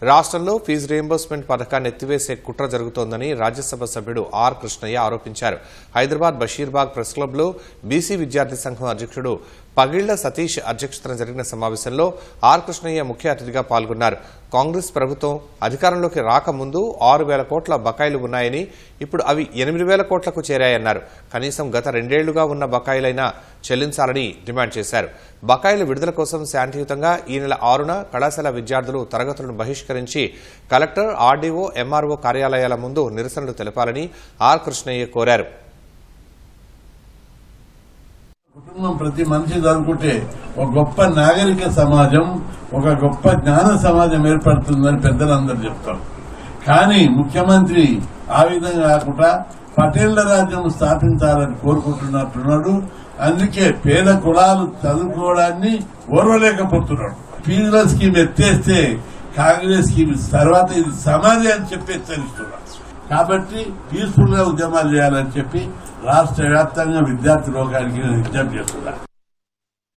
రాష్ట్రంలో fee reimbursement పథకాన్ని ఎత్తివేసే కుట్ర జరుగుతోందని రాజ్యసభ సభ్యుడు ఆర్ కృష్ణయ్య ఆరోపించారు. హైదరాబాద్ బషీర్బాగ్ ప్రెస్ క్లబ్లో బీసీ విద్యార్థి సంఘం అధ్యక్షుడు పగిళ్ల సతీష్ అధ్యక్షతన జరిగిన సమావేశంలో ఆర్ కృష్ణయ్య ముఖ్య అతిథిగా పాల్గొన్నారు. కాంగ్రెస్ ప్రభుత్వం అధికారంలోకి రాకముందు 6,000 కోట్ల బకాయిలు ఉన్నాయని, ఇప్పుడు అవి 8,000 కోట్లకు చేరాయన్నారు. కనీసం గత 2 ఏళ్లుగా ఉన్న బకాయిలైనా చెల్లించాలని డిమాండ్ చేశారు. బకాయిల విడుదల కోసం శాంతియుతంగా ఈ నెల 6న కళాశాల విద్యార్థులు తరగతులను బహిష్కరించి కలెక్టర్, ఆర్డీఓ, ఎంఆర్ఓ కార్యాలయాల ముందు నిరసనలు తెలపాలని ఆర్ కృష్ణయ్య కోరారు. కుటుంబం ప్రతి మనిషి చదువుకుంటే ఒక గొప్ప నాగరిక సమాజం, ఒక గొప్ప జ్ఞాన సమాజం ఏర్పడుతుందని పెద్దలందరూ చెప్తారు. కానీ ముఖ్యమంత్రి ఆ విధంగా కాకుండా పటేళ్ల రాజ్యం స్థాపించాలని కోరుకుంటున్నట్టున్నాడు. అందుకే పేద కులాలు చదువుకోవడాన్ని ఓర్వలేకపోతున్నాడు. ఫీజుల స్కీమ్ ఎత్తేస్తే కాంగ్రెస్ స్కీమ్ తర్వాత ఇది సమాధి అని చెప్పి హెచ్చరిస్తున్నాడు. కాబట్టి పీస్ఫుల్ గా ఉద్యమాలు చేయాలని చెప్పి రాష్ట్ర వ్యాప్తంగా విద్యార్థి లోకానికి విజ్ఞప్తి చేస్తున్నారు.